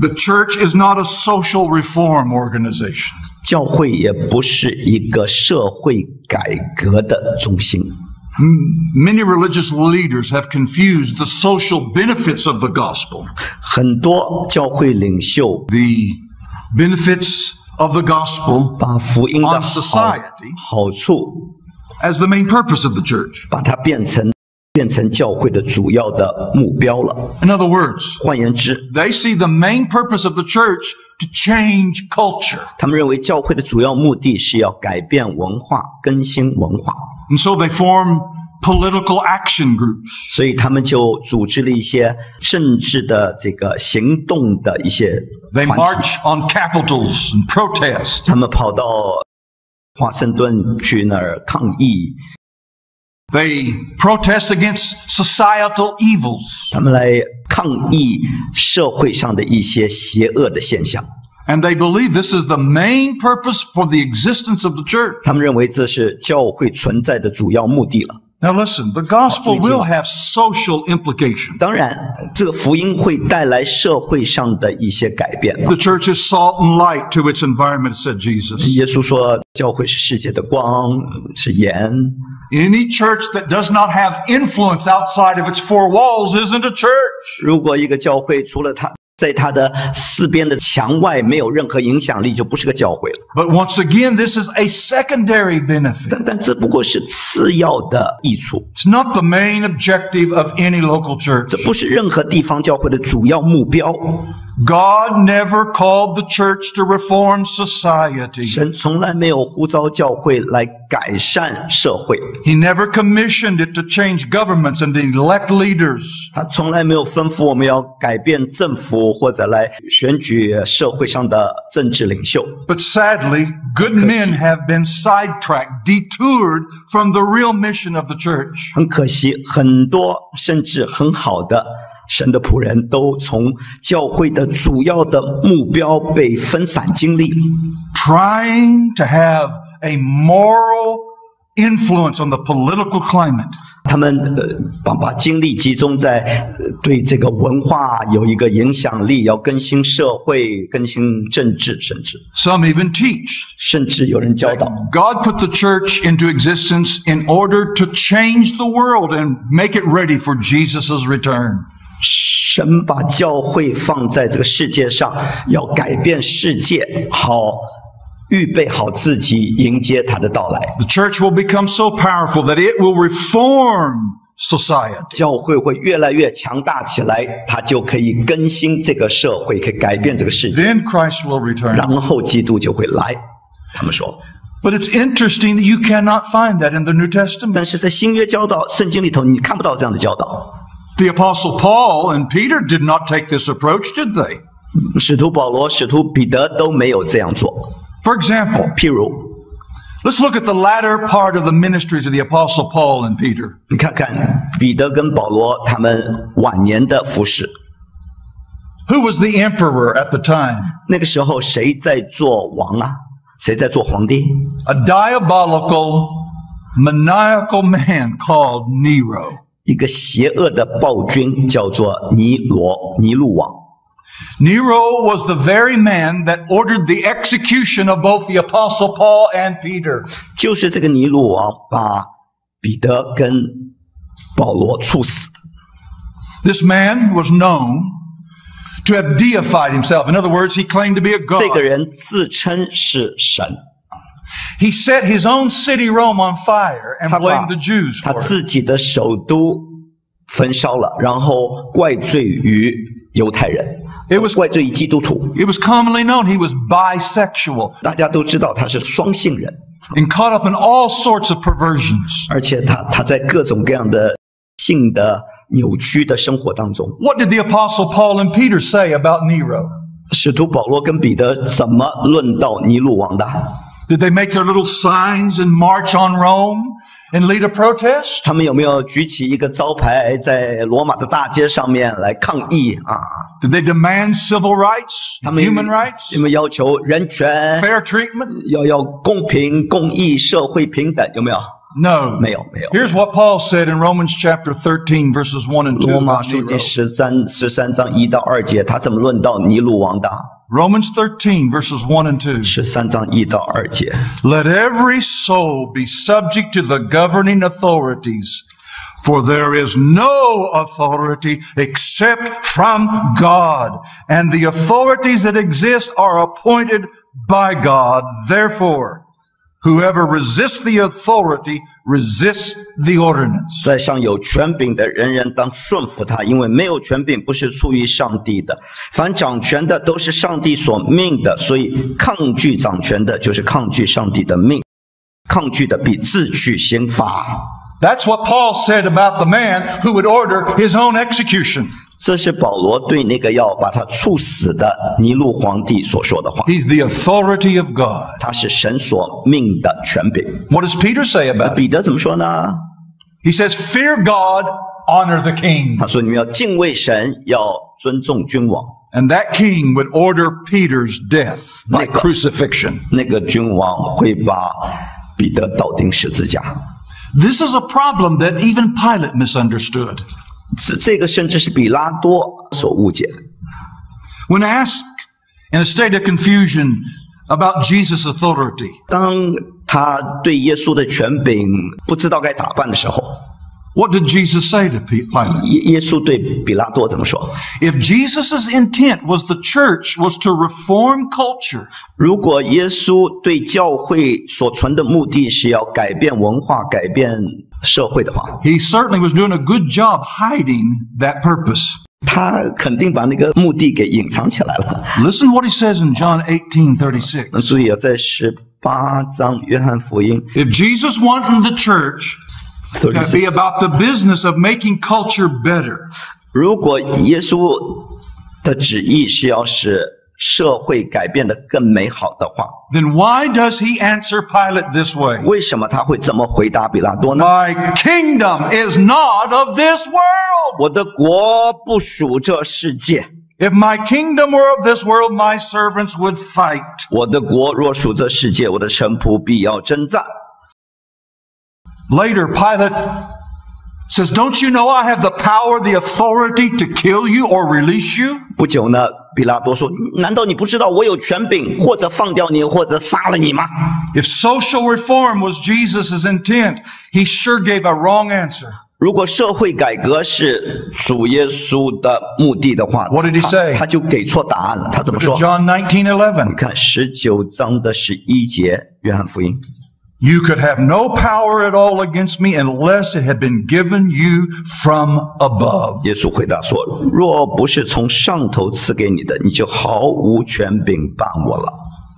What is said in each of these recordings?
The church is not a social reform organization. 教会也不是一个社会改革的中心。Many religious leaders have confused the social benefits of the gospel. 很多教会领袖 The benefits of the gospel 把福音的 on society 好处 as the main purpose of the church. 把它变成教会的主要的目标了。In other words, 换言之， they see the main purpose of the church to change culture. 他们认为教会的主要目的是要改变文化、更新文化， And so they form political action groups. 所以他们就组织了一些政治的这个行动的一些 They 团体。 march on capitals and protest. 他们跑到华盛顿去那儿抗议， They protest against societal evils. 他们来抗议社会上的一些邪恶的现象。 And they believe this is the main purpose for the existence of the church. 他们认为这是教会存在的主要目的了。 Now listen, the gospel will have social implications. 当然，这个福音会带来社会上的一些改变。 The church is salt and light to its environment, said Jesus. 耶稣说，教会是世界的光，是盐。 Any church that does not have influence outside of its four walls isn't a church. 如果一个教会除了它在它的四边的墙外没有任何影响力，就不是个教会了。 But once again, this is a secondary benefit. 但这不过是次要的益处， It's not the main objective of any local church. 这不是任何地方教会的主要目标。 God never called the church to reform society. 神从来没有呼召教会来改善社会， He never commissioned it to change governments and to elect leaders. 他从来没有吩咐我们要改变政府或者来选举社会上的政治领袖。 But sadly, good men have been sidetracked, detoured from the real mission of the church. 很可惜，很多甚至很好的神的仆人都从教会的主要的目标被分散精力， Trying to have a moral influence on the political climate. 他们把精力集中在对这个文化有一个影响力，要更新社会、更新政治，Some even teach 甚至有人教导， God put the church into existence in order to change the world and make it ready for Jesus' return. 神把教会放在这个世界上，要改变世界，好预备好自己迎接他的到来。 The church will become so powerful that it will reform society. 教会会越来越强大起来，它就可以更新这个社会，可以改变这个世界。 Then Christ will return. 然后基督就会来。他们说， But it's interesting that you cannot find that in the New Testament. 但是在新约教导圣经里头，你看不到这样的教导。 The Apostle Paul and Peter did not take this approach, did they? 使徒保罗、使徒彼得都没有这样做。 For example, 譬如， let's look at the latter part of the ministries of the Apostle Paul and Peter. 你看看彼得跟保罗他们晚年的服事， Who was the emperor at the time? 那个时候谁在做王啊？谁在做皇帝？ A diabolical, maniacal man called Nero. 一个邪恶的暴君叫做尼禄王。 Nero was the very man that ordered the execution of both the Apostle Paul and Peter. 就是这个尼禄王把彼得跟保罗处死的。 This man was known to have deified himself. In other words, he claimed to be a 这个 god. 人自称是神， He set his own city, Rome, on fire and 他把 blamed the Jews 他 for it. 自己的首都焚烧了，然后怪罪于犹太人， It was 怪罪于基督徒。 It was commonly known he was bisexual 大家都知道他是双性人， and caught up in all sorts of perversions. 而且他在各种各样的性的扭曲的生活当中。 What did the Apostle Paul and Peter say about Nero? 使徒保罗跟彼得怎么论到尼禄王的？ Did they make their little signs and march on Rome and lead a protest? 他们有没有举起一个招牌在罗马的大街上面来抗议啊？ Did they demand civil rights, 他们 human rights, 有没有要求人权？ fair treatment? 要公平、公义、社会平等？有没有？ No. 没有。 Here's what Paul said in Romans chapter 13, verses 1 and 2. 罗马 about 书第 Nero. 13章1到2节，他怎么论到尼禄王的？ Romans 13, verses 1 and 2. 13章1到2节。 Let every soul be subject to the governing authorities, for there is no authority except from God, and the authorities that exist are appointed by God. Therefore, whoever resists the authority resists the ordinance. 在上有权柄的人人当顺服他，因为没有权柄不是出于上帝的。凡掌权的都是上帝所命的，所以抗拒掌权的就是抗拒上帝的命，抗拒的比自去刑罚。 That's what Paul said about the man who would order his own execution. 这是保罗对那个要把他处死的尼禄皇帝所说的话。 He's the authority of God. 他是神所命的权柄。 What does Peter say about it? 彼得怎么说呢？ He says, fear God, honor the king. 他说：“你们要敬畏神，要尊重君王。 And that king would order Peter's death by crucifixion. 那个君王会把彼得倒钉十字架。 This is a problem that even Pilate misunderstood. 这个甚至是比拉多所误解的。 When asked in a state of confusion about Jesus' authority, 当他对耶稣的权柄不知道该咋办的时候， what did Jesus say to Pilate? 耶稣对比拉多怎么说？ If Jesus' intent was the church was to reform culture, 如果耶稣对教会所存的目的是要改变文化、改变社会的话， he certainly was doing a good job hiding that purpose. 他肯定把那个目的给隐藏起来了。 Listen to what he says in John 18:36. 注意啊，在18章约翰福音 If Jesus wanted the church to be 36， about the business of making culture better, 如果耶稣的旨意是要使社会改变得更美好的话， then why does he answer Pilate this way? 为什么他会这么回答比拉多呢？ My kingdom is not of this world. 我的国不属这世界， If my kingdom were of this world, my servants would fight. 我的国若属这世界，我的臣仆必要征战。 Later, Pilate says, don't you know I have the power, the authority to kill you or release you? 不久呢，比拉多说：“难道你不知道我有权柄，或者放掉你，或者杀了你吗？” If social reform was Jesus' intent, he sure gave a wrong answer. 如果社会改革是主耶稣的目的的话 What did he say? 他就给错答案了。他怎么 Look 说 at？John 19:11. 你看19章的11节，约翰福音。 You could have no power at all against me unless it had been given you from above. 耶稣回答说：“若不是从上头赐给你的，你就毫无权柄办我了。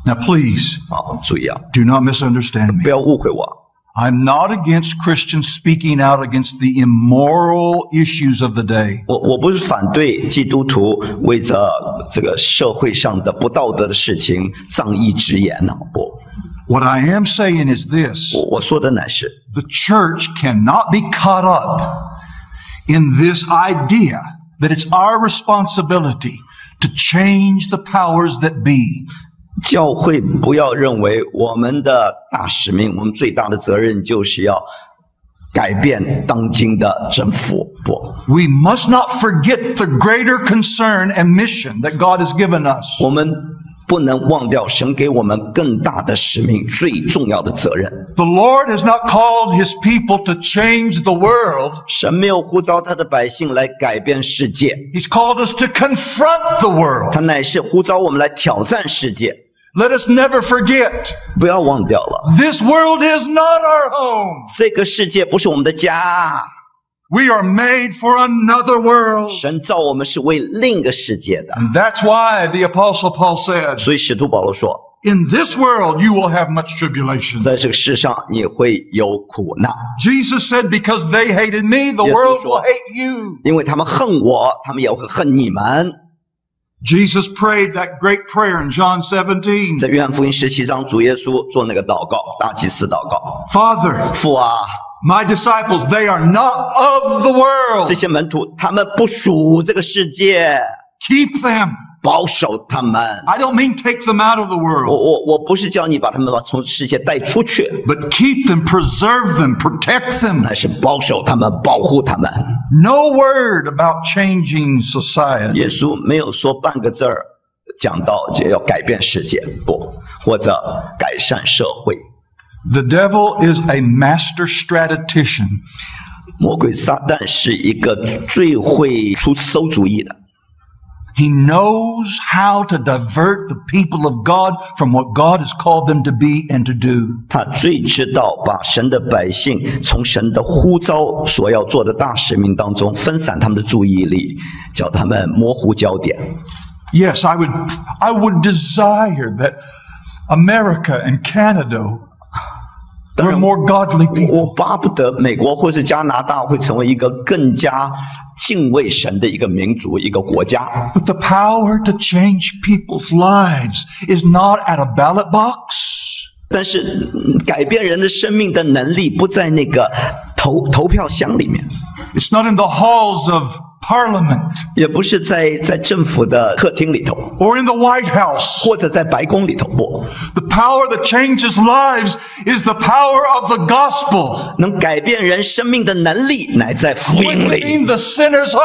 Now, please, ”注意啊， do not misunderstand 不 me. 要误会我。 I'm not against Christians speaking out against the immoral issues of the day. 我不是反对基督徒为着这个社会上的不道德的事情仗义直言呢。不， What I am saying is this. 我说的乃是 The church cannot be caught up in this idea that it's our responsibility to change the powers that be. 教会不要认为我们的大使命，我们最大的责任就是要改变当今的政府。不， We must not forget the greater concern and mission that God has given us. 我们不能忘掉神给我们更大的使命，最重要的责任。 The Lord has not called His people to change the world. 神没有呼召他的百姓来改变世界， He's called us to confront the world. 他乃是呼召我们来挑战世界。 Let us never forget, 不要忘掉了， this world is not our home. 这个世界不是我们的家， We are made for another world. 神造我们是为另一个世界的。 And that's why the Apostle Paul said, 所以使徒保罗说， in this world you will have much tribulation. 在这个世上你会有苦难， Jesus said, because they hated me, the 耶稣 world 说， will hate you. 因为他们恨我，他们也会恨你们。 Jesus prayed that great prayer in John 17. 在约翰福音17章，主耶稣做那个祷告，大祭司祷告， Father, 父啊， my disciples, they are not of the 这 world. 些门徒他们不属这个世界， Keep them 保守他们。I don't mean take them out of the world. 我不是叫你把他们从世界带出去， But keep them, preserve them, protect them. 乃是保守他们，保护他们。No word about changing society. 耶稣没有说半个字儿讲到这要改变世界，不，或者改善社会。The devil is a master strategician. 魔鬼撒旦是一个最会出馊主意的。He knows how to divert the people of God from what God has called them to be and to do. 他最知道把神的百姓从神的呼召所要做的大使命当中分散他们的注意力，叫他们模糊焦点。Yes, I would desire that America and Canada were more godly people. 我巴不得美国或是加拿大会成为一个更加敬畏神的一个民族、一个国家。But the power to change people's lives is not at a ballot box. 但是改变人的生命的能力不在那个投票箱里面。It's not in the halls of Parliament. 也不是在政府的客厅里头 or in the White House. 或者在白宫里头，不。The power that changes lives is the power of the gospel. 能改变人生命的能力乃在福音里， Within the sinner's heart.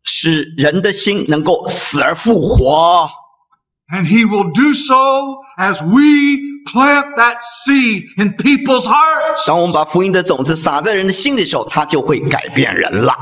使人的心能够死而复活。And he will do so as we plant that seed in people's hearts. 当我们把福音的种子撒在人的心里的时候，他就会改变人了。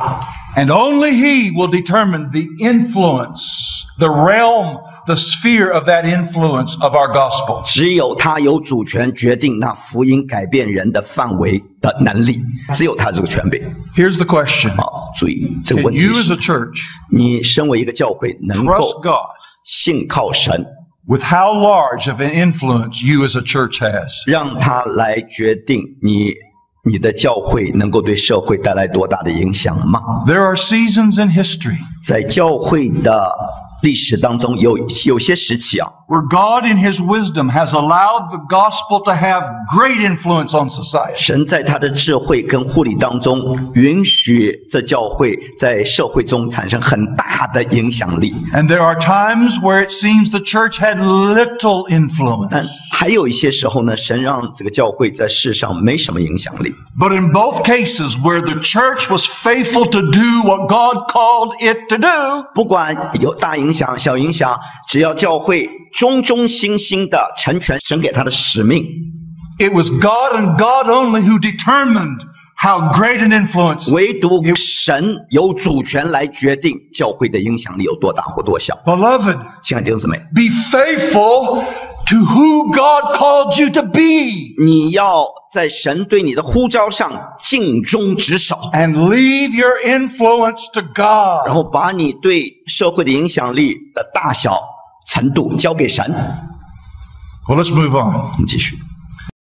And only he will determine the influence, the realm, the sphere of that influence of our gospel. 只有他有主权决定那福音改变人的范围的能力，只有他这个权柄。Here's the question. 好，注意这个 Can 问题 you as 是 a church 你身为一个教会能够 trust God 信靠神， with how large of an influence you as a church has? 让他来决定你的教会能够对社会带来多大的影响吗？ There are seasons in history 在教会的历史当中有些时期啊， where God in his wisdom has allowed the gospel to have great influence on society. 神在他的智慧跟护理当中，允许这教会在社会中产生很大的影响力。 And there are times where it seems the church had little 但 influence. 还有一些时候呢，神让这个教会在世上没什么影响力。 But in both cases where the church was faithful to do what God called it to do, 不管有大影响、小影响，只要教会忠心的成全神给他的使命， it was God and God only who determined how great an influence. 唯独神有主权来决定教会的影响力有多大或多小。 Beloved, 亲爱的弟兄姊妹， be faithful to who God called you to be 你要在神对你的呼召上尽忠职守， and leave your influence to 然 God. 后把你对社会的影响力的大小程度交给神。 Well, let's move on. 我们继续。